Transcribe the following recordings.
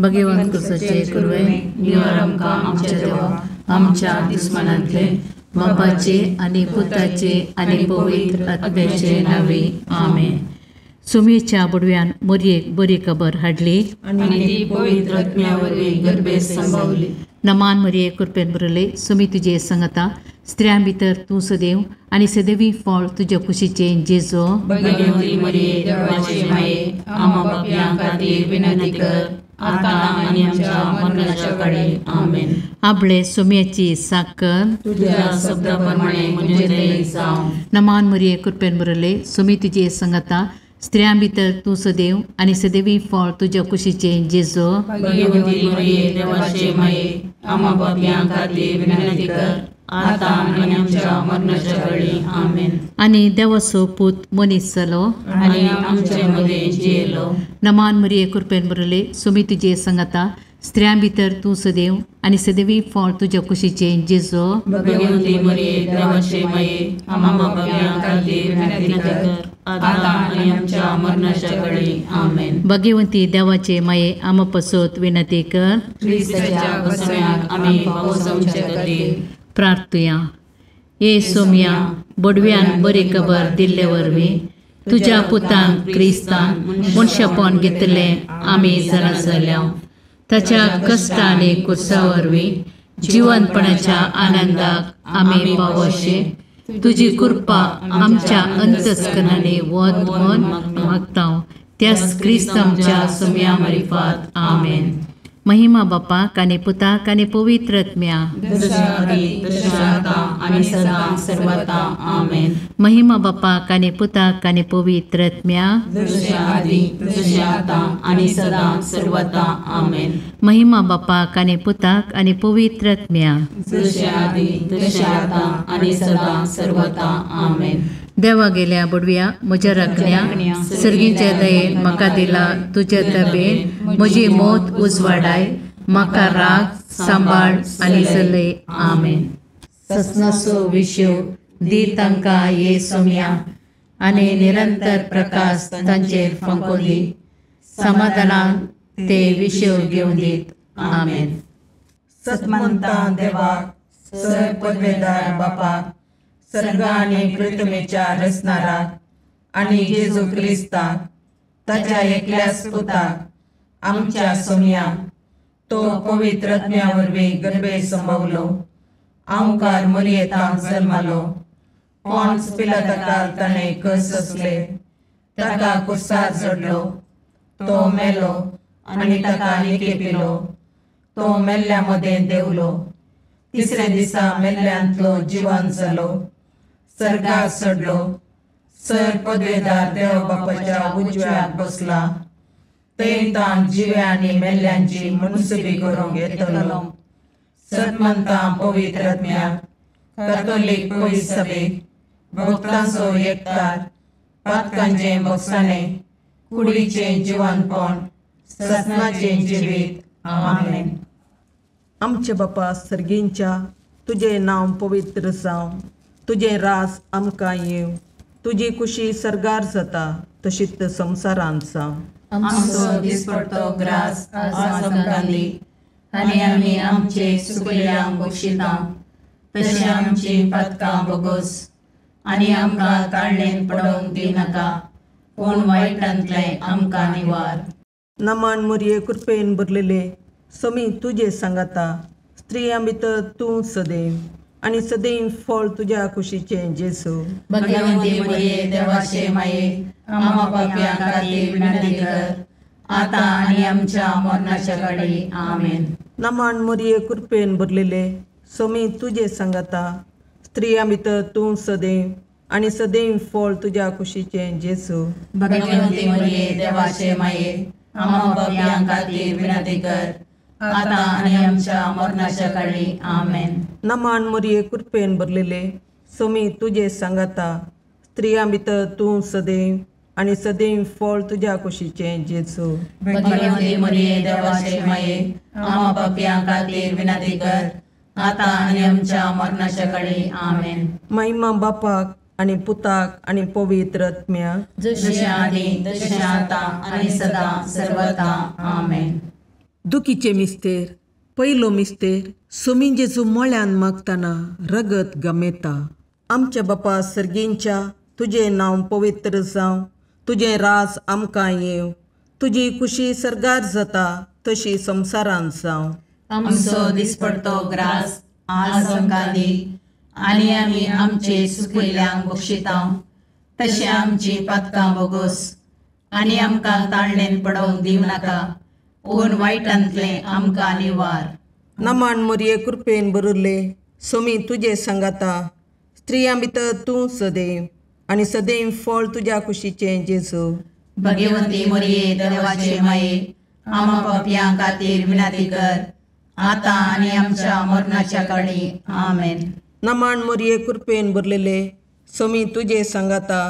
भगवंत तुझे कुरवे निवार आमकां आमच्या देवा आमच्या दुस्मनांतले बापाचे आनी पुताचे आनी पवित्र आत्म्याचे नावे आमेन. सुमेच्या बुडव्यान मोरयेक बरी खबर हाडली आनी ती पवित्र आत्म्या वरवीं गर्भेत संभावली. नमान मरिये कृपेन बरले सुमी तुजे संगता स्त्रियां भितर तूं सदैव आनी सदैवी फळ तुज्या कुशीचे जेजो. भगवंती मरिये देवाचे माये आम्हा पापयां खातीर विनंती कर आता आनी आमच्या मरणाच्या काळी आमेन. आपले सुम्याची साकर तुझ्या शब्दाप्रमाणे म्हजे दये जावं. नमान मरिये कृपेन बरले सुमी तुजे संगता स्त्रियां भितर तूं सदैव आनी सदैवी फळ तुज्या कुशीचे जेजो. भगवंती मरिये देवाचे माये आम्हा पापयां खातीर विनंती कर आता आनी आमच्या मरणाच्या काळी आमेन. आनी देवाचो पूत मनीस जालो आनी आमचे मदे जियेलो. नमान मरिये कृपेन बरले सुमी तुजे संगता स्त्रियां भितर तूं सदैव आनी सदैवी फळ तुज्या कुशीचे जेजो. भगवंती मरिये देवाचे माये आम्हा पापयां खातीर विनंती कर आता आनी आमच्या मरणाच्या काळी आमेन. भगवंती देवाचे माये आम्हा पसोत विनंती कर. ख्रिस्ताच्या वसण्याक आमी पावसावचे खातीर प्रार्थुया. ये सोम्या बडव्यान बरी खबर दिल्ले वरवीं तुज्या पुतांक क्रिस्तान मनशापण घेतले आमी जाणा जाल्या. ताच्या कश्ट आनी कुर्सा वरवीं जिवंतपणाच्या आनंदाक आमी पावोशे तुजी कृपा आमच्या अंतस्करणाने वद म्हूण मागता. त्याच क्रिस्तांच्या सोम्या मार्फत आमेन. महिमा बापाक आनी पुताक आनी पवित्र आत्म्या जशा आदी तशा आता आनी सदां सर्वथा आमेन. महिमा बापाक आनी पुताक आनी पवित्र आत्म्या जशा आदी तशा आता आनी सदां सर्वथा आमेन. महिमा बापाक आनी पुताक आनी पवित्र आत्म्या जशा आदी तशा आता आनी सदां सर्वथा आमेन. देवा गेल्या बुडव्या म्हज्या राखण्या सर्गीच्या दयेन म्हाका दिला तुज्या तबेन म्हजी मोत उजवाडाय म्हाका राग सांबाळ आनी चलय आमेन. ससनाचो विशव दी तांकां ये सोम्या आनी निरंतर प्रकाश तांचेर फंको दी. समाधानान ते विशव घेवन दीत आमेन. सतमंता देवाक सर पदवेदार बापाक सर्ग आनी पृथ्वीच्या रचणाराक आनी जेजू क्रिस्ताक ताच्या एकल्याच पुताक आमच्या सोम्याक तो पवित्र आत्म्या वरवीं गर्भेत संभवलो. ओंकार मरियेंताक जल्मालो. पोंच पिलाताकाक ताणें कस सोंसले. ताका कुर्सार चडलो. तो मेलो आनी ताका निकेपिलो. तो मेल्ल्या मदें देवलो. तिसऱ्या दिसा मेल्ल्यांतलो जिवंत जालो. सर्गाक चडलो. सर पदवेदार देव बापाच्या उजव्याक बसला. थंय ताण जिव्या आनी मेल्ल्यांची मनसुबी करूंक येतलो. सतमंतां पवित्र आत्म्याक कॅथोलीक पयस सभेक भक्तांचो एकठार पातकांचें बगसाणें कुडीचें जिवंतपण सतनाचें जिवीत आमेन. आमचे बापा सर्गींच्या तुझे नांव पवित्र जावं. तुझे रास आमकां येव. तुजी कुशी सर्गार जाता तशीच संवसारांत जावं. आमचो दिसपडटो ग्रास आज आमकां दी आनी आमी आमचे सुकल्यांक बक्षिता तशें आमची पातकां बोगोस आनी आमकां काळणेन पडोवंक दिनाका पूण वायटांतलें आमकां निवार. नमान मरिये कृपेन भरलेले समी तुजे सांगाता स्त्रियां भितर तूं सदैव आनी सदैव फळ तुज्या कुशीचे जेजू. भगवंती मरिये देवाचे माये आम्हा पापयां खातीर विनंती कर आता आनी आमच्या मरणाच्या काळी आमेन. नमान मरिये कृपेन भरलेले समी तुजे सांगाता स्त्रियां भितर तूं सदैव आनी सदैव फळ तुज्या कुशीचे जेजू. भगवंती मरिये देवाचे माये आम्हा पापयां खातीर विनंती कर आता आनी आमच्या मरणाच्या काळी आमेन. नमान मरिये कृपेन भरलेले समी तुजे सांगाता स्त्रियां भितर तूं सदैव आनी सदैव फळ तुज्या कुशीचे जेजू. भगवंती मरिये देवाचे माये आम्हा पापयां खातीर विनंती कर आता आनी आमच्या मरणाच्या काळी आमेन. महिमा बापाक आनी पुताक आनी पवित्र आत्म्याक जशें आदी तशें आता आनी सदां सर्वथा आमेन. दुखीचे मिस्तेर पयलो मिस्तेर सोमी जेजू मोळ्यान मागतना रगत गमेता. आमच्या बापा सर्गींच्या तुझे नांव पवित्र जावं, तुझे रास आमकां येव, तुजी खुशी सरगार जाता तशी संवसारांत जावं. आमचो दिसपडतो ग्रास आज आमकां दी, आनी आमी आमचे सुकयल्यांक बक्षिता. तशें आमची पातकां बोगोस, आनी आमकां ताळणेन पडोवंक दिव नाका, पूण वायटांतले आमकां निवार. नमान मोरये कृपेन बरुल्ले सोमी तुजे सांगाता, स्त्रियां भितर तूं सदैव, आनी सदैव फळ तुज्या कुशीचें जेजू. भगवंती मोरये देवाचे माये, आमा पापयां खातीर विनाती कर, आतां आनी आमच्या मरणाच्या काळी. आमेन. नमान मोरये कृपेन भरलेले सोमी तुजे सांगाता,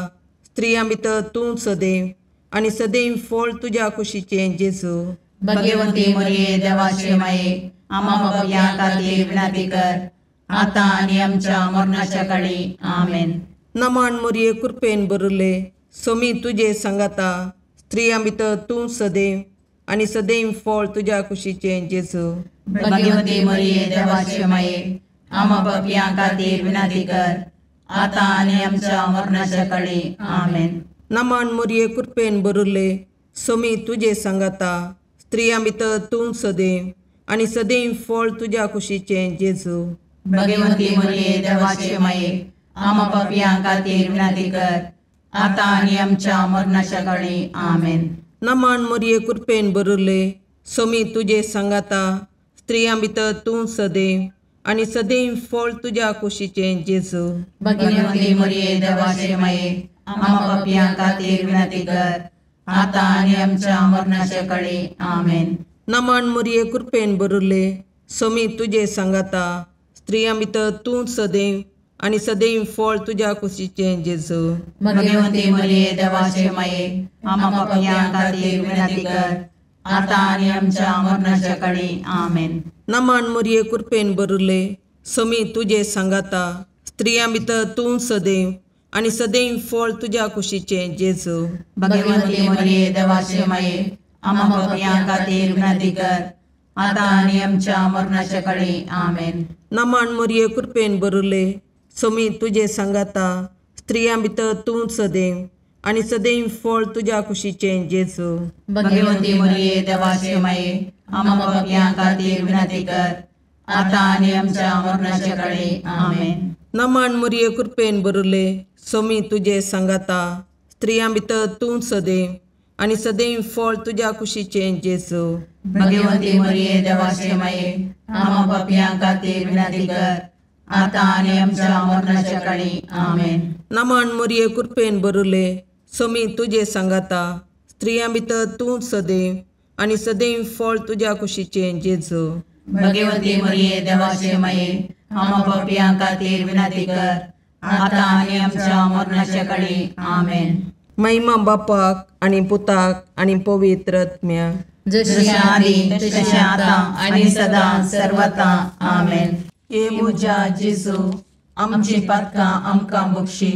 स्त्रियां भितर तूं सदैव, आनी सदैव फळ तुज्या कुशीचें जेजू. भगवंती मोरये देवाचे माये, आमा पापयां खातीर विनाती कर, आतां आनी आमच्या मरणाच्या काळी. आमेन. नमान मोरये कृपेन भरले सोमी तुजे सांगाता, स्त्रियां भितर तूं सदैव, आनी सदैव फळ तुज्या कुशीचें जेजू. भगवंती मोरये देवाचे माये, आमा पापयां खातीर विनाती कर, आतां आनी आमच्या मरणाच्या काळी. आमेन. नमान मोरये कृपेन भरले सोमी तुजे सांगाता, स्त्रियां भितर तूं सदैव, आनी सदैव फळ तुज्या कुशीचें जेजू. भगवंती मोरये देवाचे माये, आमा पापयां खातीर विनाती कर, आतां आनी आमच्या मरणाच्या काळी. आमेन. नमान मोरये कृपेन भरले सोमी तुजे सांगाता, स्त्रियां भितर तूं सदैव, आनी सदैव फळ तुज्या कुशीचें जेजू. भगवंती मोरये देवाचे माये, आमा पापयां खातीर विनाती कर, आतां आनी आमच्या मरणाच्या काळी. आमेन. नमान मोरये कृपेन भरले सोमी तुजे सांगाता, स्त्रियां भितर तूं सदैव, आनी सदैव फळ तुज्या कुशीचें जेजू. भगवंती मोरये देवाचे माये, आमा पापयां खातीर विनाती कर, आतां आनी आमच्या मरणाच्या काळी. आमेन. नमान मोरये कृपेन भरले सोमी तुजे सांगाता, स्त्रियां भितर तूं सदैव, आनी सदैव फळ तुज्या कुशीचें जेजू. भगवंती मोरये देवाचे माये, आमा पापयां खातीर विनाती कर, आतां आनी आमच्या मरणाच्या काळी. आमेन. नमान मोरये कृपेन भरले सोमी तुजे सांगाता, स्त्रियां भितर तूं सदैव, आनी सदैव फळ तुज्या कुशीचें जेजू. भगवंती मोरये देवाचे माये, आमा पापयां खातीर विनाती कर, आतां आनी आमच्या मरणाच्या काळी. आमेन. नमान मोरये कृपेन भरले सोमी तुजे सांगाता, स्त्रियां भितर तूं सदैव, आनी सदैव फळ तुज्या कुशीचें जेजू. भगवंती मोरये देवाचे माये, आमा पापयां खातीर विनाती कर, आतां आनी आमच्या मरणाच्या काळी. आमेन. नमान मोरये कृपेन भरले सोमी तुजे सांगाता, स्त्रियां भितर तूं सदैव, आनी सदैव फळ तुज्या कुशीचें जेजू. भगवंती मोरये देवाचे माये, आमा पापयां खातीर विनाती कर, आतां आनी आमच्या मरणाच्या काळी. आमेन. महिमा बापाक आनी पुताक आनी पवित्र आत्म्याक, जशी आदी तशी आतां आनी सदां सर्वता. आमेन. ये मुजा जेजू, आमची पातकां आमकां बक्षी,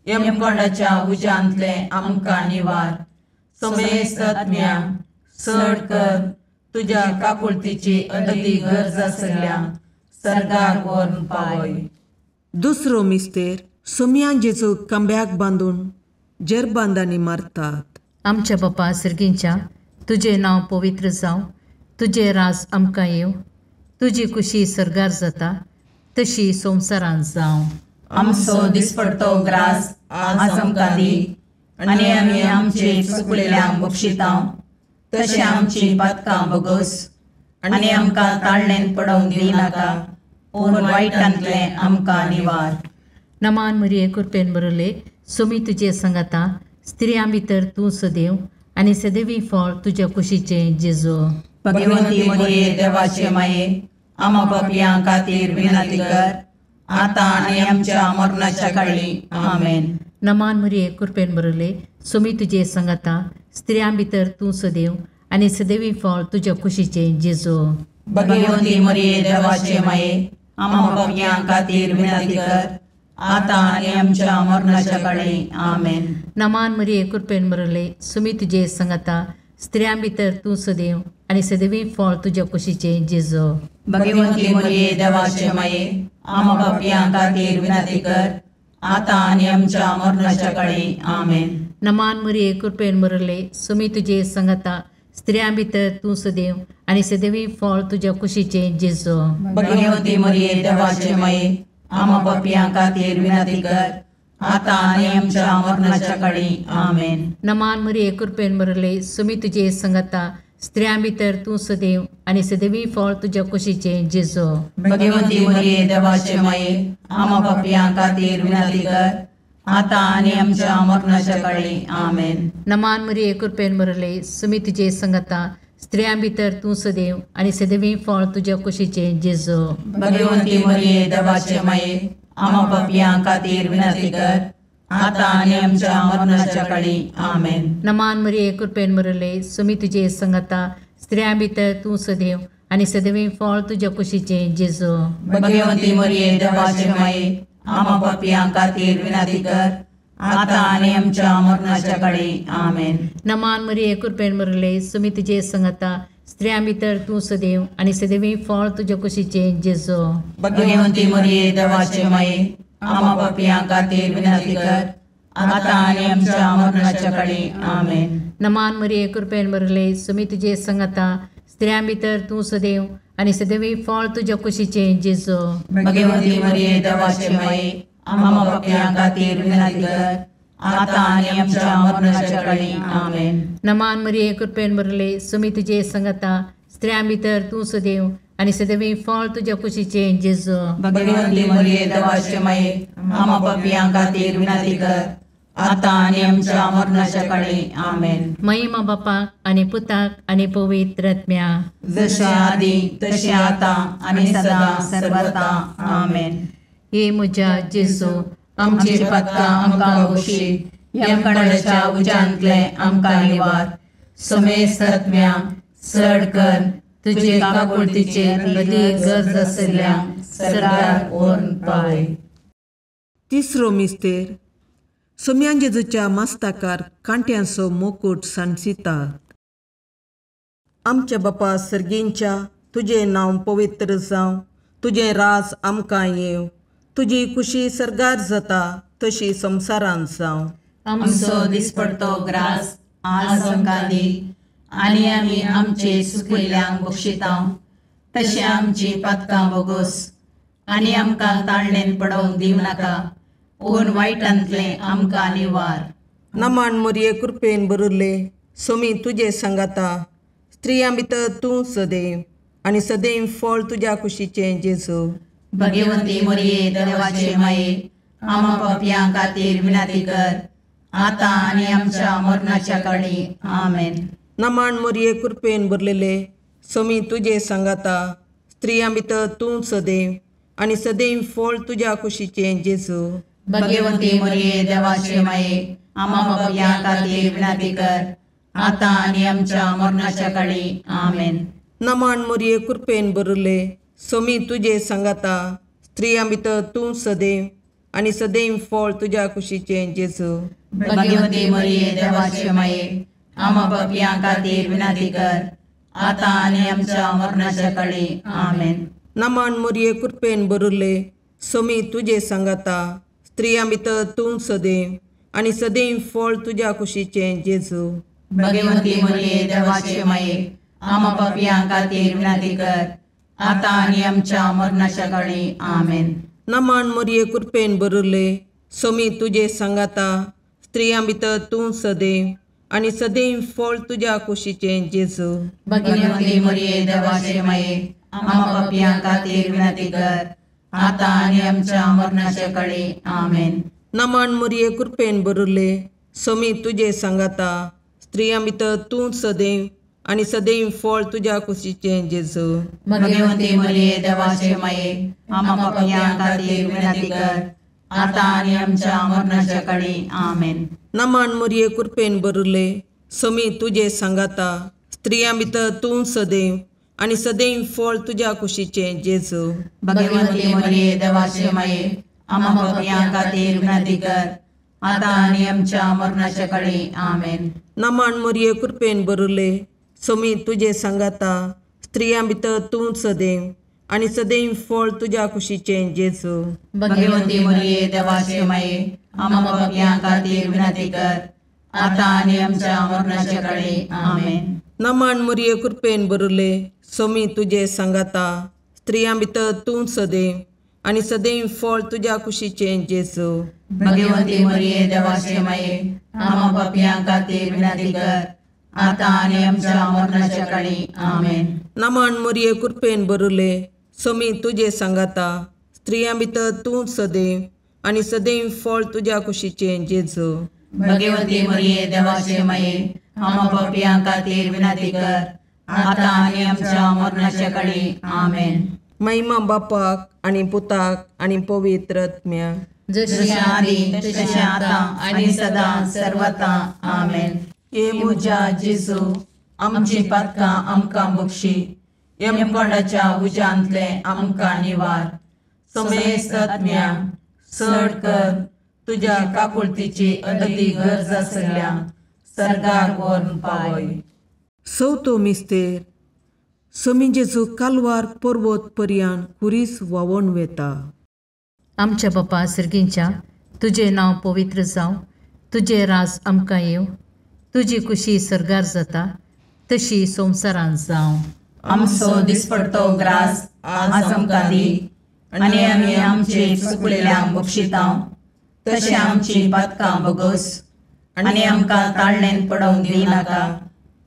यमकोंडाच्या उज्यांतले आमकां निवार. समेस्त आत्म्या चड कर, तुज्या काकुळतीची अदी गरज आसल्या सर्गाक व्हरून पावय. दुसरो मिस्तेर सोम्यां जेजू कांब्याक बांदून जरबांदांनी मारतात. आमच्या बापा सर्गींच्या तुझे नांव पवित्र जावं, तुझे राज आमकां येव, तुजी खुशी सरगार जाता तशी संवसारांत जावं. आमचो दिसपडतो ग्रास आज आमकां दी, आनी आमी आमचे चुकलेल्यांक बक्षिता. तशें आमची पातकां बोगोस, आनी आमकां ताळणेन पडोवंक दी नाका, पूण वायटांतले आमकां निवार. नमान मोरये कृपेन भरले सोमी तुजे सांगाता, स्त्रियां भितर तूं सदैव, आनी सदैवी फळ तुज्या कुशीचें जेजू. भगवंती मोरये देवाचे माये, आमा पापयां खातीर विनाती कर, आतां आनी आमच्या मरणाच्या काळी. आमेन. नमान मोरये कृपेन भरले सोमी तुजे सांगाता, स्त्रियां भितर तूं सदैव, आनी सदैवी फळ तुज्या कुशीचें जेजू. भगवंती मोरये देवाचे माये, आमा पापयां खातीर विनाती कर, आतां आनी आमच्या मरणाच्या काळी. आमेन. नमान मोरये कृपेन भरले सोमी तुजे सांगाता, स्त्रियां भितर तूं सदैव आनी सदैवी फळ तुज्या कुशीचें जेजू. भगवंती मरिये देवाचे माये आम पापियां खातीर विनंती कर आता आनी आमच्या मरणाच्या काळी आमेन. नमान मरिये कृपेन मरले सुमी तुजे संगता स्त्रियां भितर तूं सदैव आनी सदैवी फळ तुज्या कुशीचें जेजू. भगवंती मरिये देवाचे माये आम पापियां खातीर विनंती कर आता आनी आमच्या मरणाच्या काळी आमेन. नमान मरिये कृपेन मरले सुमी तुजे संगता स्त्रियां भितर तूं सदैव आनी सदैवी फळ तुज्या कुशीचें जेजू. भगवंती मरिये देवाचे माये आम पापियां खातीर विनंती कर आता आनी आमच्या मरणाच्या काळी आमेन. नमान मरिये कृपेन मरले सुमी तुजे संगता स्त्रियां भितर तूं सदैव आनी सदैवी फळ तुज्या कुशीचें जेजू. भगवंती मरिये देवाचे माये आम पापियां खातीर विनंती कर आता आनी आमच्या मरणाच्या काळी आमेन. नमान मरिये कृपेन मरले सुमी तुजे संगता स्त्रियां भितर तूं सदैव आनी सदैवी फळ तुज्या कुशीचें जेजू. भगवंती मरिये देवाचे माये आम पापियां खातीर विनंती कर आता आनी आमच्या मरणाच्या काळी आमेन. नमान मरिये कृपेन मरले सुमी तुजे संगता स्त्रियां भितर तूं सदैव आनी सदैवी फळ तुज्या कुशीचें जेजू. भगवंती मरिये देवाचे माये आम पापियां खातीर विनंती कर आता आनी आमच्या मरणाच्या काळी आमेन. नमान मरिये कृपेन मरले सुमी तुजे संगता स्त्रियां भितर तूं सदैव आनी सदैवी फळ तुज्या कुशीचें जेजू. भगवंती मरिये देवाचे माये आम पापियां खातीर विनंती कर आता आनी आमच्या मरणाच्या काळी आमेन. नमान मरिये कृपेन मरले सुमी तुजे संगता स्त्रियां भितर तूं सदैव आनी सदैवी फळ तुज्या कुशीचें जेजू. भगवंती मरिये देवाचे माये आम पापियां खातीर विनंती कर आता आनी आमच्या मरणाच्या काळी आमेन. महिमा बापाक आनी पुताक आनी पवित्र आत्म्या जशे आदी तशे आता आनी सदा सर्वदा आमेन. हे म्हज्या जेजू आमची पदकां आमकां बक्षी यमकणाच्या उज्यांतले आमकां निवार. सुमेस तत्म्या चड कर तुजे काकुळतीचेर अदीक गरज आशिल्ल्यांक सरकार ओर्न पावय. तिसरो मिस्तेर सोम्यां जेजूच्या मस्तकार कांट्यांचो मुकुट सांसितात. आमच्या बापा सर्गींच्या तुजें नांव पवित्र जावं, तुजें राज आमकां येवं, तुजी कुशी सरगार जाता तशी संवसारांत जावं. आमचो दिसपडतो ग्रास आज आमकां दी आनी आमी आमचे सुकिल्ल्यांक बक्षितांव. तशें आमची पदकां बोगोस आनी आमकां ताळणेन पडोवंक दिवं नाका पूण वायटांतले आमकां निवार. नमान मरिये कृपेन बरले सोमी तुजे सांगाता स्त्रियां भितर तूं सदैव आनी सदैव फळ तुज्या कुशीचें जेजू. भगवंती मरिये देवाचे माये आम पापियां खातीर विनंती कर आता आनी आमच्या मरणाच्या काळी आमेन. नमान मरिये कृपेन बरलेले सोमी तुजे सांगाता स्त्रियां भितर तूं सदैव आनी सदैव फळ तुज्या कुशीचें जेजू. भगवंती मरिये देवाचे माये आम पापियां खातीर विनंती कर आता आनी आमच्या मरणाच्या काळी आमेन. नमान मरिये कृपेन बरले सोमी तुजे सांगाता स्त्रियां भितर तूं सदैव आनी सदैव फळ तुज्या कुशीचें जेजू. भगवंती मरिये देवाचे माये आम पापियां खातीर विनंती कर आता आनी आमच्या मरणाच्या काळी आमेन. नमान मरिये कृपेन बरले सोमी तुजे सांगाता स्त्रियां भितर तूं सदैव आनी सदैव फळ तुज्या कुशीचें जेजू. भगवंती मरिये देवाचे माये आम पापियां खातीर विनंती कर आता आनी आमच्या मरणाच्या काळी आमेन. नमान मरिये कृपेन बरले सोमी तुजे सांगाता स्त्रियां भितर तूं सदैव आनी सदैव फळ तुज्या कुशीचें जेजू. भगवंती मरिये देवाचे माये आम पापियां खातीर विनंती कर आता आनी आमच्या मरणाच्या काळी आमेन. नमान मरिये कृपेन बरले सोमी तुजे सांगाता स्त्रियां भितर तूं सदैव आनी सदैव फळ तुज्या कुशीचें जेजू. भगवंती मरिये देवाचे माये आम पापियां खातीर विनंती कर आता आनी आमच्या मरणाच्या काळी आमेन. नमान मरिये कृपेन बरले सोमी तुजे सांगाता स्त्रियां भितर तूं सदैव आनी सदैव फळ तुज्या कुशीचें जेजू. भगवंती मरिये देवाचे माये आम पापियां खातीर विनंती कर आता आणि आमच्या मरणाच्या काळी आमेन. नमान मरिये कृपेन भरले सोमी तुझे सांगाता स्त्रियां भितर तूं सदैव आणि सदैव फळ तुझ्या कुशीचे जेजू. भगवंती मरिये देवाचे माये आम्हा पापियां खातीर विनंती कर, आता आणि आमच्या मरणाच्या काळी आमेन. नमान मरिये कृपेन भरले सोमी तुझे सांगाता स्त्रियां भितर तूं सदैव आणि सदैव फळ तुझ्या कुशीचे जेजू. भगवंती मरिये देवाचे माये आम्हा पापियां खातीर विनंती कर, आता आणि आमच्या मरणाच्या काळी आमेन. नमान मरिये कृपेन भरले सोमी तुझे सांगाता स्त्रियां भितर तूं सदैव आणि सदैव फळ तुझ्या कुशीचे जेजू. भगवंती मरिये देवाचे माये आम्हा पापियां खातीर विनंती कर, आता आणि आमच्या मरणाच्या काळी आमेन. महिमा बापाक आणि पुताक आणि पवित्र आत्म्याक, जशी आधी तशी आता आणि सदा सर्वथा आमेन. ये मुजा जेजू आमची पातकां आमकां बक्षी, यमकोंडाच्या उजांतले आमकां निवार. समेस्त आत्म्या चड कर तुझ्या काकुळतीची अदी गरज आसल्या सर्गार व्हरून पावय. चवथो मिस्तेर समी जेजू कालवार पर्वत पर्यान कुरीस व्हांवून वेता. आमच्या बापा सर्गींच्या तुझे नांव पवित्र जावं, तुझे राज आमकां येव, तुजी कुशी सरगार जाता तशी संवसारांत जावं. आमचो दिसपडतो ग्रास आज आमकां दी, आनी आमी आमचे चुकलेल्यांक बक्षितांव, तशें आमची पातकां बगोस, आनी आमकां ताळणेन पडोवंक दिनाका,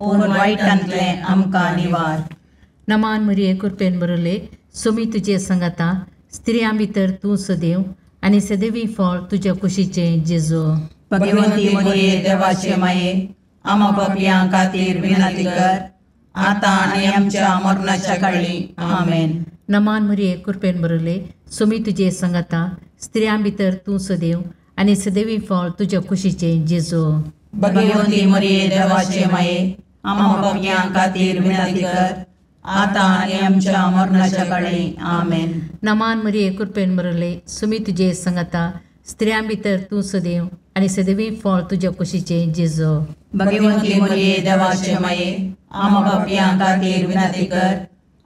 पूण वायटांतले आमकां निवार. नमान मरिये कृपेन भरले सोमी तुझे सांगाता स्त्रियां भितर तूं सदैव आणि सदैवी फळ तुझ्या कुशीचे जेजू. भगवंती मरिये देवाचे माये आम्हा पापियां खातीर विनंती कर, आता आणि आमच्या मरणाच्या काळी आमेन. नमान मरिये कृपेन भरले सोमी तुझे सांगाता स्त्रियां भितर तूं सदैव आणि सदैवी फळ तुझ्या कुशीचे जेजू. भगवंती मरिये देवाचे माये आम्हा पापियां खातीर विनंती कर, आता आणि आमच्या मरणाच्या काळी आमेन. नमान मरिये कृपेन भरले सोमी तुझे सांगाता स्त्रियां भितर तूं सदैव आणि सदैवी फळ तुझ्या कुशीचे जेजू. भगवंती मरिये देवाचे माये आम्हा पापियां खातीर विनंती कर,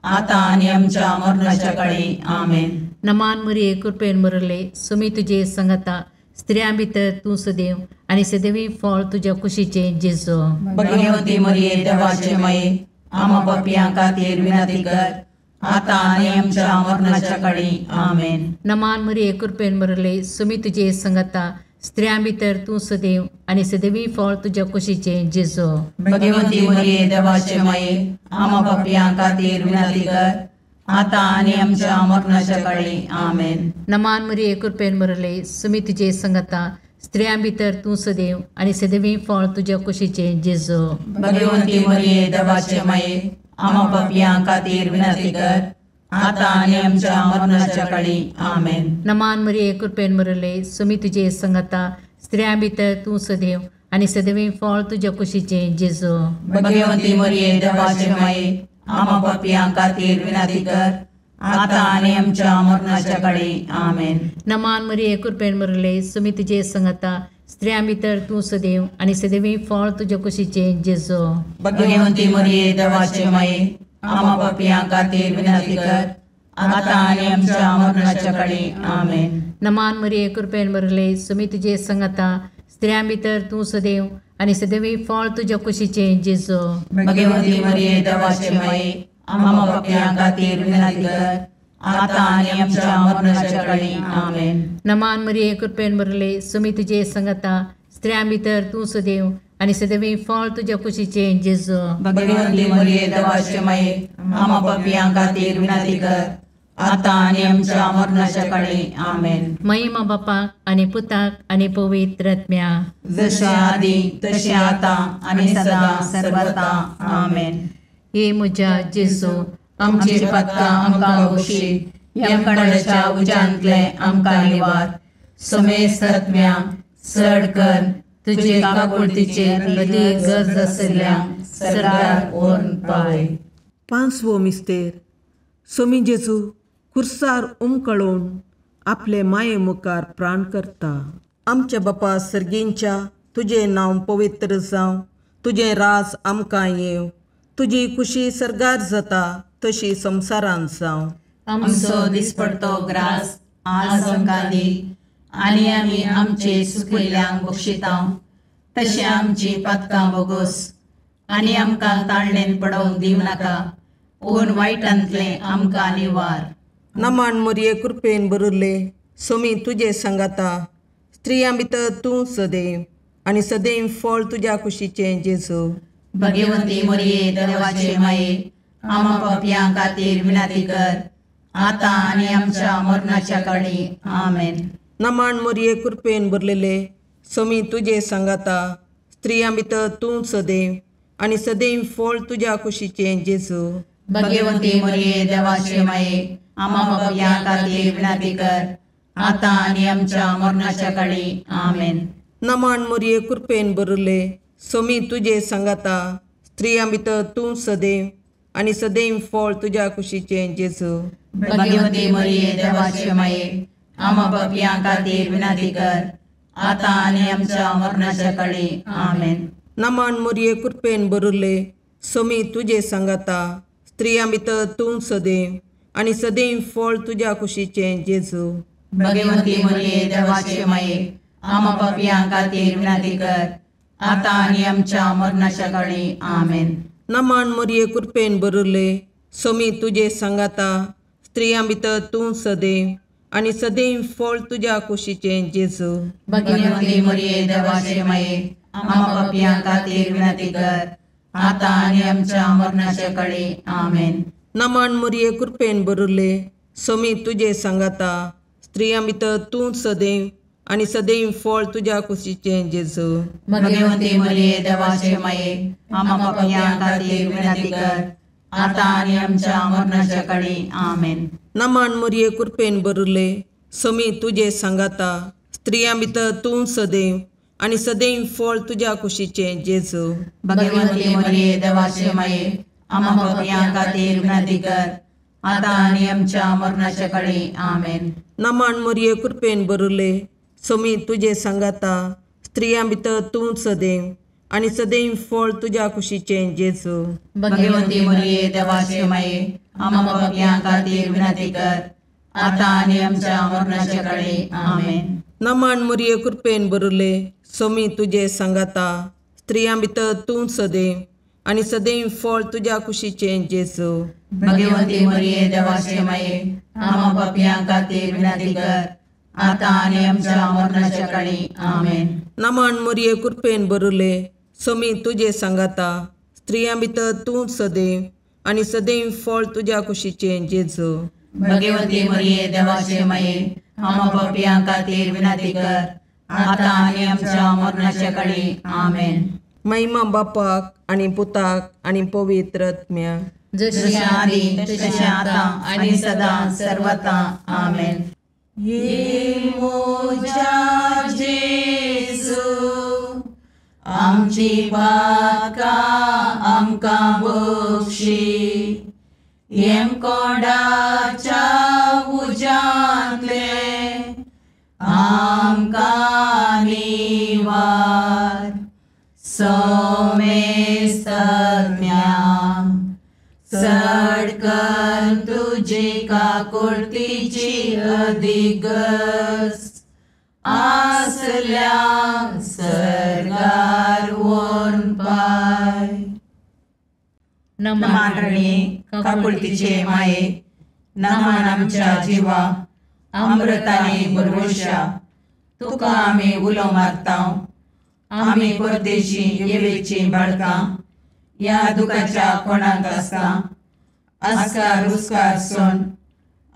आता आणि आमच्या मरणाच्या काळी आमेन. नमान मरिये कृपेन भरले सोमी तुझे सांगाता स्त्रियां भितर तूं सदैव आणि सदैवी फळ तुझ्या कुशीचे जेजू. भगवंती मरिये देवाचे माये आम्हा पापियां खातीर विनंती कर, आता आणि आमच्या मरणाच्या काळी आमेन. नमान मरिये कृपेन भरले सोमी तुझे सांगाता स्त्रियां भितर तूं सदैव आणि सदैवी फळ तुझ्या कुशीचे जेजू. भगवंती मरिये देवाचे माये आम्हा पापियां खातीर विनंती कर, आता आणि आमच्या मरणाच्या काळी आमेन. नमान मरिये कृपेन भरले सोमी तुझे सांगाता स्त्रियां भितर तूं सदैव आणि सदैवी फळ तुझ्या कुशीचे जेजू. भगवंती मरिये देवाचे माये आम्हा पापियां खातीर विनंती कर, आता आणि आमच्या मरणाच्या काळी आमेन. नमान मरिये कृपेन भरले सोमी तुझे सांगाता स्त्रियां भितर तूं सदैव आणि सदैवी फळ तुझ्या कुशीचे जेजू. भगवंती मरिये देवाचे माये आम्हा पापियां खातीर विनंती कर, आता आणि आमच्या मरणाच्या काळी आमेन. नमान मरिये कृपेन भरले सोमी तुझे सांगाता स्त्रियां भितर तूं सदैव आणि सदैवी फळ तुझ्या कुशीचे जेजू. भगवंती मरिये देवाचे माये आम्हा पापियां खातीर विनंती कर, आता आणि आमच्या मरणाच्या काळी आमेन. नमान मरिये कृपेन भरले सोमी तुझे सांगाता स्त्रियां भितर तूं सदैव आणि सदैवी फळ तुझ्या कुशीचे जेजू. भगवंती मरिये देवाचे माये आम्हा पापियां खातीर विनंती कर, आता आणि आमच्या मरणाच्या काळी आमेन. नमान मरिये कृपेन भरले सोमी तुझे सांगाता स्त्रियां भितर तूं सदैव आणि सदैवी फळ तुझ्या कुशीचे जेजू. भगवंती मरिये देवाचे माये आम्हा पापियां खातीर विनंती कर, आता आणि आमच्या मरणाच्या काळी आमेन. महिमा बापाक आणि पुताक आणि पवित्र आत्म्याक, जशे आधी तशे आता आणि सदा सर्वथा आमेन. हे म्हज्या जेजू आमची पातकां आमकां बक्षी, यमकोंडाच्या उजांतले आमकां निवार. समेस्त आत्म्या चड कर तुजे काकुळतीचे अदी गरज आसल्यांक सर्गार व्हरून पावय. पांचवो मिस्तेर सोमी जेजू खुर्सार उमकळोवन आपले माये मुखार प्राण करता. आमच्या बापा सर्गींच्या तुझे नांव पवित्र जावं, तुझे रास आमकां येव, तुजी खुशी सरगार जाता तशी संवसारांत जावं. आमचो दिसपडतो ग्रास आज आमकां दी, आनी आमी आमचे सुकयल्यांक बक्षितां. तशें आमची पातकां बोगोस, आनी आमकां ताळणेन पडोवंक दिवं नाका, पूण वायटांतले आमकां निवार. नमान मोरये कृपेन बरुल्ले, सोमी तुजे सांगाता, स्त्रियां भितर तूं सदैव, आनी सदैव फळ तुज्या कुशीचें जेजू. भगवंती मोरये देवाचे माये, आमा पापयां खातीर विनाती कर, आतां आनी आमच्या मरणाच्या काळी. आमेन. नमान मोरये कृपेन भरलेले, सोमी तुजे सांगाता, स्त्रियां भितर तूं सदैव, आनी सदैव फळ तुज्या कुशीचें जेजू. भगवंती मोरये देवाचे माये, आमा पापयां खातीर विनाती कर, आतां आनी आमच्या मरणाच्या काळी. आमेन. नमान मोरये कृपेन भरले, सोमी तुजे सांगाता, स्त्रियां भितर तूं सदैव, आनी सदैव फळ तुज्या कुशीचें जेजू. भगवंती मोरये देवाचे माये, आमा पापयां खातीर विनाती कर, आतां आनी आमच्या मरणाच्या काळी. आमेन. नमान मोरये कृपेन भरले, सोमी तुजे सांगाता, स्त्रियां भितर तूं सदैव, आनी सदैव फळ तुज्या कुशीचें जेजू. भगवंती मोरये देवाचे माये, आमा पापयां खातीर विनाती कर, आतां आनी आमच्या मरणाच्या काळी. आमेन. नमान मोरये कृपेन भरले, सोमी तुजे सांगाता, स्त्रियां भितर तूं सदैव, आनी सदैव फळ तुज्या कुशीचें जेजू. भगवंती मोरये देवाचे माये, आमा पापयां खातीर विनाती कर, आतां आनी आमच्या मरणाच्या काळी. आमेन. नमान मोरये कृपेन भरले, सोमी तुजे सांगाता, स्त्रियां भितर तूं सदैव, आनी सदैव फळ तुज्या कुशीचें जेजू. भगवंती मोरये देवाचे माये, आमा पापयां खातीर विनाती कर, आतां आनी आमच्या मरणाच्या काळी. आमेन. नमान मोरये कृपेन भरले, सोमी तुजे सांगाता, स्त्रियां भितर तूं सदैव, आनी सदैव फळ तुज्या कुशीचें जेजू. भगवंती मोरये देवाचे माये, आमा पापयां खातीर विनाती कर, आतां आनी आमच्या मरणाच्या काळी. आमेन. नमान मोरये कृपेन भरले, सोमी तुजे सांगाता, स्त्रियां भितर तूं सदैव, आनी सदैव फळ तुज्या कुशीचें जेजू. भगवंती मोरये देवाचे माये, आमा पापयां खातीर विनाती कर, आतां आनी आमच्या मरणाच्या काळी. आमेन. नमान मोरये कृपेन भरले, सोमी तुजे सांगाता, स्त्रियां भितर तूं सदैव, आनी सदैव फळ तुज्या कुशीचें जेजू. भगवंती मोरये देवाचे माये, आमा पापयां खातीर विनाती कर, आतां आनी आमच्या मरणाच्या काळी. आमेन. नमान मोरये कृपेन भरले, सोमी तुजे सांगाता, स्त्रियां भितर तूं सदैव, आनी सदैव फळ तुज्या कुशीचें जेजू. भगवंती मोरये देवाचे माये, आमा पापयां खातीर विनाती कर, आतां आनी आमच्या मरणाच्या काळी. आमेन. महिमा बापाक आनी पुताक आनी पवित्र आत्म्याक, जशी आदी तशी आतां आनी सदां सर्वता. आमेन. ये मोजा जेजू, आमची पातकां आमकां बक्षी, येम कोणाच्या उज्यांतले आमकां निवार. सोमेस्त सडकन तुजी काकुळतीची अधिगस, आसल्या सरगार वोन पाय. नमान रणे काकुळतीचे माये, नमान आमच्या जिवा, अमृताने भरवशा, तुका आमी उलो मारतां. आमी परदेशी येवेची बाळकां, या दुखाच्या कोणाक आसता, आस्कार रुस्कार सोन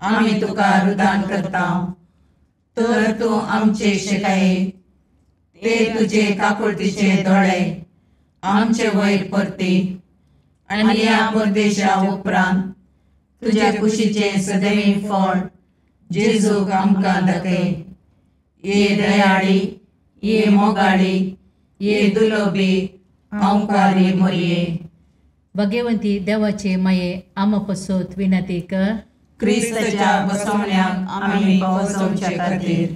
आमी तुका रुदान करतां. तर तूं आमचे शिकाये, ते तुजे काकुळतीचे दोळे आमचे वयर परती, आनी या परदेशा उपरांत तुज्या कुशीचे सदैव फळ जेजूक आमकां दाखय. ये दयाळी, ये मोगाळी, ये दुलोबी, अंकारी मोरये. भगवंती देवाचे माये, आमा पसोत विनंती कर. क्रिस्ताच्या बसवण्याक आमी पावसोवचे खातीर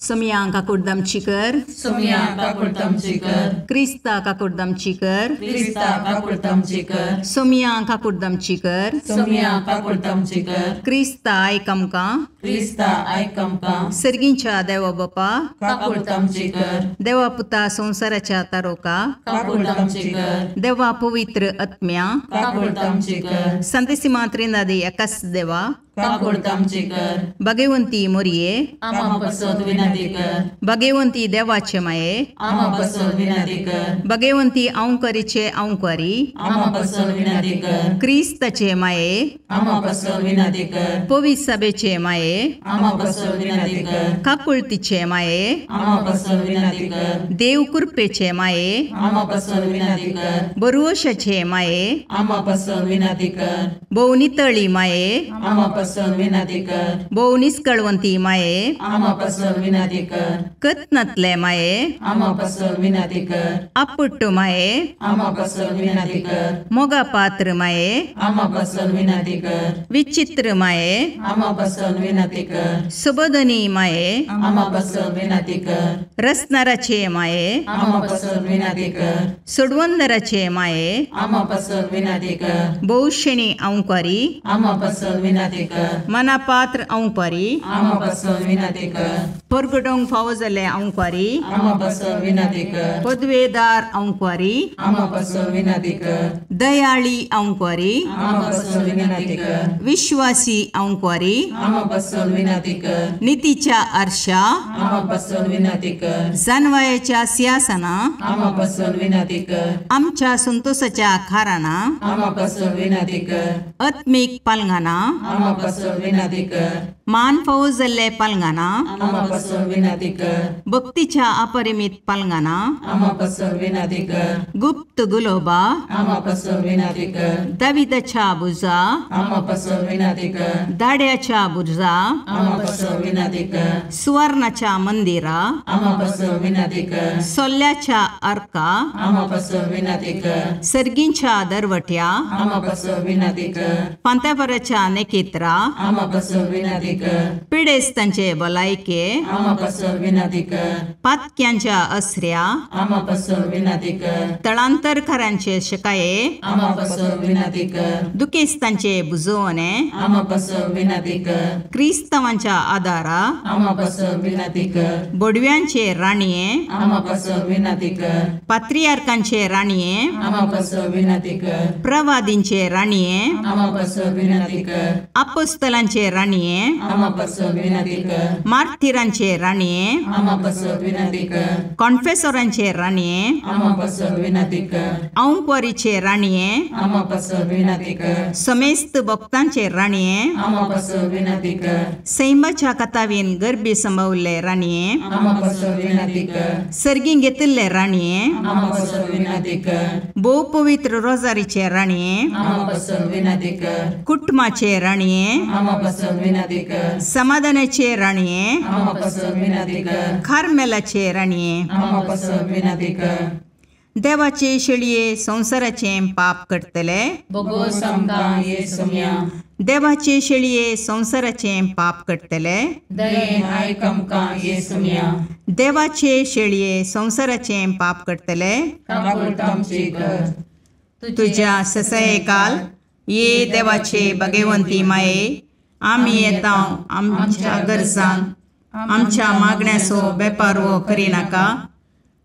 सोमिया काकुर्दमची कर, सोमिया काकुर्दमची कर, क्रिस्ता काकुर्दमची कर, क्रिस्ता काकुर्दमची कर, सोमिया काकुर्दमची कर, सोमिया काकुर्दमची कर, क्रिस्ता आयकमका, क्रिस्ता आयकमका, सर्गींच्या देवा बापा, काकुर्दमची कर, देवा पुता संसाराच्या तारोका, काकुर्दमची कर, देवा पवित्र आत्म्या, काकुर्दमची कर, संतसिमा त्रिनादी एकाच देवा, काकुर्दमची कर, भगवंती मोरये, आमा बसोद विनंती कर, भगवंती देवाचे माये, आमा बसोद विनंती कर, भगवंती औंकारीचे औंकारी, आमा बसोद विनंती कर, क्रिस्ताचे माये, आमा बसोद विनंती कर, पवित्र सभेचे माये, आमा बसोद विनंती कर, काकुळतीचे माये, आमा बसोद विनंती कर, देव कृपेचे माये, आमा बसोद विनंती कर, बरुवशाचे माये, आमा बसोद विनंती कर, भोवनितळी माये, आमा बसोद विनंती कर, भोवनिस्कळवंती माये, आमा बसोद विनंती कर, कत्नतले माये, आमा बसोद विनंती कर, अपुट्ट माये, आमा बसोद विनंती कर, मोगा पात्र माये, आमा बसोद विनंती कर, विचित्र माये, आमा बसोद विनंती कर, सुबोधनी माये, आमा बसोद विनंती कर, रसनाराचे माये, आमा बसोद विनंती कर, सुडवंदराचे माये, आमा बसोद विनंती कर, बहुशणी औंकारी, आमा बसोद विनंती कर, मनापात्र औंकारी, आमा बसोद विनंती कर, परगडोंग फावो जाल्ले औंकारी, आमा बसोद विनंती कर, पदवेदार औंकारी, आमा बसोद विनंती कर, दयाळी औंकारी, आमा बसोद विनंती कर, विश्वासी औंकारी, आमा बसोद विनंती कर, नीतीच्या आरशा, आमा बसोद विनंती कर, जानवायाच्या सिंहासना, आमा बसोद विनंती कर, आमच्या संतोषाच्या खाराना, आमा बसोद विनंती कर, आत्मिक पालंगाना, आमा बसोद विनंती कर, मान फावो जाल्ले पालंगाना, आमा बसोद विनंती कर, भक्तीच्या अपरिमित पालंगाना, आमा बसोद विनंती कर, गुप्त गुलोबा, आमा बसोद विनंती कर, दाविदाच्या बुजा, आमा बसोद विनंती कर, दाड्याच्या बुजा, आमा बसोद विनंती कर, सुवर्णाच्या मंदिरा, आमा बसोद विनंती कर, सोल्ल्याच्या अर्का, आमा बसोद विनंती कर, सर्गींच्या दरवट्या, आमा बसोद विनंती कर, पांतापराच्या नेकेत्रा, आमा बसोद विनंती कर, पिडेस्तांचे बलायके, आमा बसोद विनंती कर, पातक्यांच्या अस्र्या, आमा बसोद विनंती कर, तळांतरकारांचे शिकाये, आमा बसोद विनंती कर, दुखेस्तांचे बुजवणे, आमा बसोद विनंती कर, क्रिस्तवांच्या आदारा, आमा बसोद विनंती कर, बोडव्यांचे राणीये, आमा बसोद विनंती कर, पात्रियार्कांचे राणीये, आमा बसोद विनंती कर, प्रवादींचे राणीये, आमा बसोद विनंती कर, अपोस्तलांचे राणीये, आमा बसोद विनंती कर, मार्थिरांचे राणीये, आमा बसोद विनंती कर, कॉन्फेसरांचे राणीये, आमा बसोद विनंती कर, औंकवारीचे राणीये, आमा बसोद विनंती कर, समेस्त भक्तांचे राणीये, आमा बसोद विनंती कर, सैमाच्या कथावीन गर्भी संभवले राणीये, आमा बसोद विनंती कर, सर्गी घेतिल्ले राणीये, आमा बसोद विनंती कर, बहु पवित्र रोजारीचे राणीये, आमा बसोद विनंती कर, कुटुंबाचे राणीये, आमा बसोद विनंती कर, समाधानाचे राणीये, आमा बसोद विनंती कर, खारमेलाचे राणीये, आमा बसोद विनंती कर, देवाचे शेळये संसाराचे पाप करतले, बगो समका येसुम्या, देवाचे शेळये संसाराचे पाप करतले, दयेन आयकमका येसुम्या, देवाचे शेळये संसाराचे पाप करतले, काकुर्दमची कर, तुझ्या ससये काल ये देवाचे भगवंती माये, आम्ही येता आमच्या गरजांक आमच्या मागण्याचो बेपारवो करिनाका,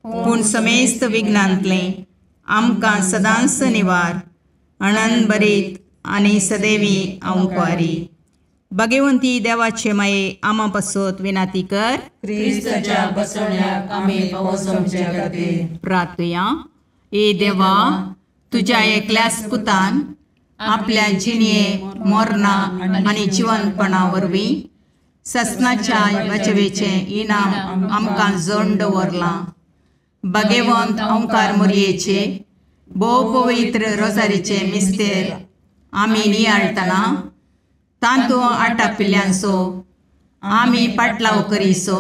पूण समेस्त विघ्नांतले आमकां सदांच निवार, आनंद बरीत आनी सदैवी औंकवारी. भगवंती देवाचे माये आमा पासत विनाती कर. क्रिस्ताच्या बसवण्याक आमी पोवचोमचे खातीर प्रार्थया. ए देवा, तुझ्या एकल्याच पुतान आपल्या जिणये मोरणा आनी जिवंतपणा वरवीं ससनाच्या वाचवेचे इनाम आमकां जोडून दवरलां. भगवंत ओंकार मोरयेचे भोव पवित्र रोजारीचे मिस्तेर आमी नियाळटना तांतू आटापिल्ल्यांचो आमी पाटलाव करीसो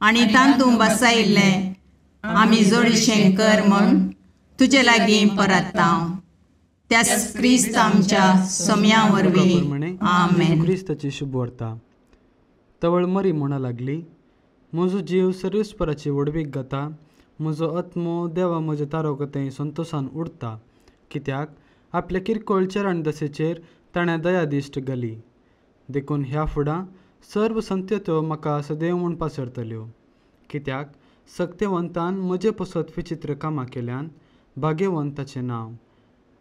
आनी तांतू बसायिल्लें आमी जोडशें कर म्हूण तुजे लागीं परतता. त्याच क्रिस्त आमच्या सोम्या वरवीं. आमेन. क्रिस्ताची शुभ वार्ता. तवळ मरी म्हणा लागली, म्हजो जीव सर्वेस्पराची वडवीक घाता, म्हजो आत्मो देवा म्हजे तारकोतें संतोशान उरता, कित्याक आपल्या किरकोळ चरण दशेचेर ताणें दयादिश्ट घाली. देखून ह्या फुडां सर्व संतत्यो म्हाका सदैव म्हूण पासरतल्यो, कित्याक सक्तिवंतान म्हजे पसत विचित्र कामां केल्यान भाग्यवंत ताचें नांव.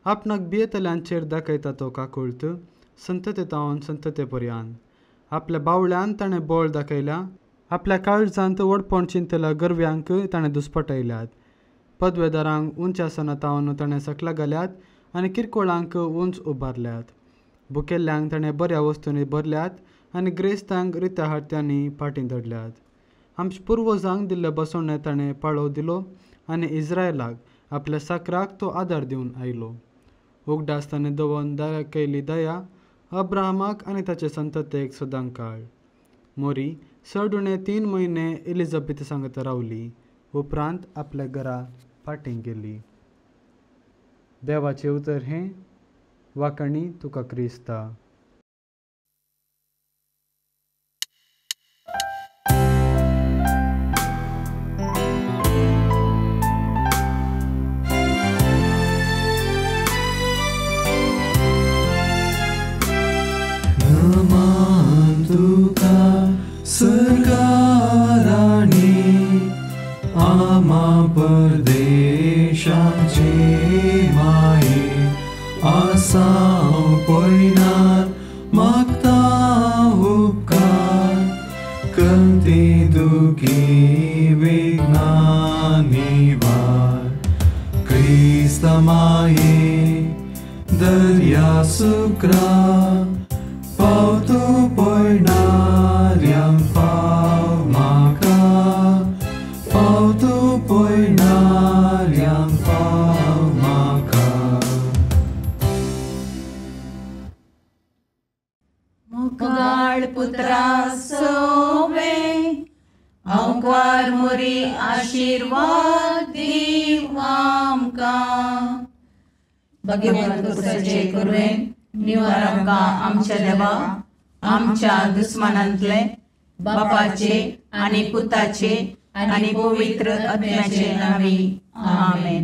आपणाक भियेतल्यांचेर दाखयता तो काकूळट संततेतावन संततेपर्यंत. आपल्या बावळ्यान ताणें बळ दाखयल्या, आपल्या काळजांत वडपण चिंतल्या गर्व्यांक ताणें दुस्पटायल्यात. पदवेदारांक उंच आसनातावन ताणें सकला घाल्यात आनी किरकोळांक उंच उबारल्यात. भुकेल्ल्यांक ताणें बऱ्या वस्तूंनी भरल्यात आनी ग्रेस्तांक रित्या हाडट्यांनी फाटीं धरल्यात. आमच्या पुर्वजांक दिल्ले बसवणे ताणें पाळो दिलो आनी इस्रायलाक आपल्या साकराक तो आदार दिवन आयलो. उगडास ताणें दवन दाखयली दया अब्राहमाक आनी ताचे संततेक सदां काळ. मोरी 3 म्हयने एलिझाबेथ सांगत रावली, उपरांत आपल्या घरा फाटीं गेली. देवाचें उतर हें, वाकणी तुका क्रिस्ता. तुका सरकाराणी आमा परदेशाचे माये आसां पयनात मागता उपकार कंती दुखी विघ्नांनी वार. क्रिस्ता माये दर्या सुक्रा पावतो पयणाऱ्यांक पाव म्हाका, पावतो पयणाऱ्यांक पाव म्हाका. मुगाळ पुत्रा सोवे अवकार मोरी आशीर्वाद दीव आमकां. भगवंत तुझे करुवेन निवार आमकां आमच्या देवा, आमच्या दुस्मनांतले बापाचे आनी पुताचे आनी पवित्र आत्म्याचे नांवी. आमेन.